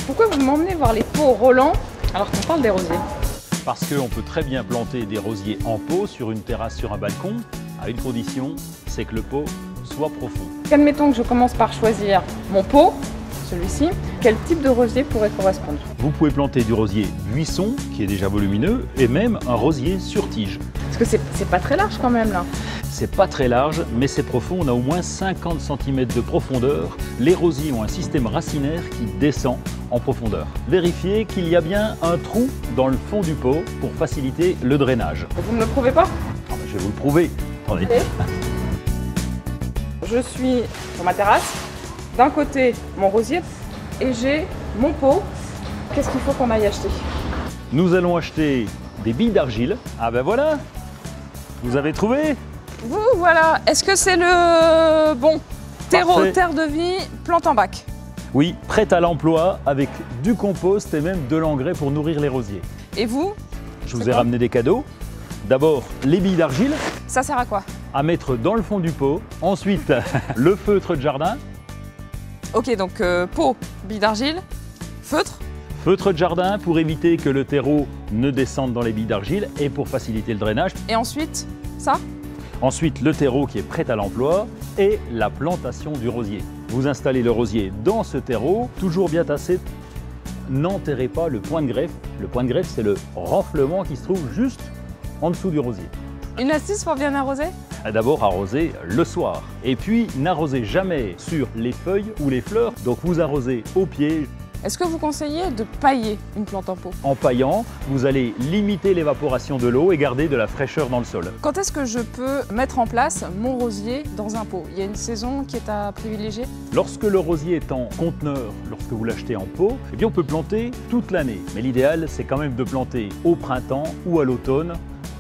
Pourquoi vous m'emmenez voir les pots Roland alors qu'on parle des rosiers? Parce qu'on peut très bien planter des rosiers en pot sur une terrasse, sur un balcon, à une condition, c'est que le pot soit profond. Admettons que je commence par choisir mon pot, celui-ci. Quel type de rosier pourrait correspondre? Vous pouvez planter du rosier buisson, qui est déjà volumineux, et même un rosier sur tige. Parce que c'est pas très large quand même là. C'est pas très large, mais c'est profond, on a au moins 50 cm de profondeur. Les rosiers ont un système racinaire qui descend en profondeur. Vérifiez qu'il y a bien un trou dans le fond du pot pour faciliter le drainage. Vous me le prouvez pas? Je vais vous le prouver. Attendez. Je suis sur ma terrasse, d'un côté mon rosier et j'ai mon pot. Qu'est-ce qu'il faut qu'on aille acheter? Nous allons acheter des billes d'argile. Ah ben voilà, vous avez trouvé? Vous, voilà. Est-ce que c'est le bon terreau, Parfait. terre de vie, plante en bac? Oui, prête à l'emploi avec du compost et même de l'engrais pour nourrir les rosiers. Et vous? Je vous C'est ai quoi? ramené des cadeaux. D'abord, les billes d'argile Ça sert à quoi? à mettre dans le fond du pot. Ensuite, le feutre de jardin. Ok, donc pot, bille d'argile, feutre. Feutre de jardin pour éviter que le terreau ne descende dans les billes d'argile et pour faciliter le drainage. Et ensuite, ça? Ensuite, le terreau qui est prêt à l'emploi et la plantation du rosier. Vous installez le rosier dans ce terreau, toujours bien tassé. N'enterrez pas le point de greffe. Le point de greffe, c'est le renflement qui se trouve juste en dessous du rosier. Une astuce pour bien arroser? D'abord arroser le soir. Et puis, n'arrosez jamais sur les feuilles ou les fleurs. Donc vous arrosez au pied. Est-ce que vous conseillez de pailler une plante en pot? En paillant, vous allez limiter l'évaporation de l'eau et garder de la fraîcheur dans le sol. Quand est-ce que je peux mettre en place mon rosier dans un pot? Il y a une saison qui est à privilégier? Lorsque le rosier est en conteneur, lorsque vous l'achetez en pot, eh bien on peut planter toute l'année. Mais l'idéal, c'est quand même de planter au printemps ou à l'automne.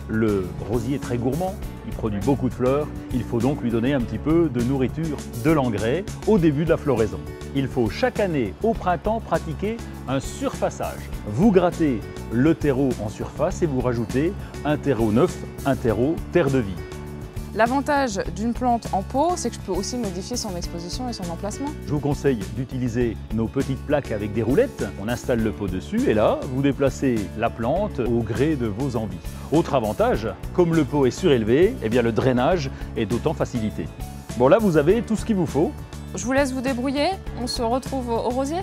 Le rosier est très gourmand, il produit beaucoup de fleurs, il faut donc lui donner un petit peu de nourriture, de l'engrais au début de la floraison. Il faut chaque année au printemps pratiquer un surfaçage. Vous grattez le terreau en surface et vous rajoutez un terreau neuf, un terreau terre de vie. L'avantage d'une plante en pot, c'est que je peux aussi modifier son exposition et son emplacement. Je vous conseille d'utiliser nos petites plaques avec des roulettes. On installe le pot dessus et là, vous déplacez la plante au gré de vos envies. Autre avantage, comme le pot est surélevé, eh bien le drainage est d'autant facilité. Bon là, vous avez tout ce qu'il vous faut. Je vous laisse vous débrouiller, on se retrouve au rosier.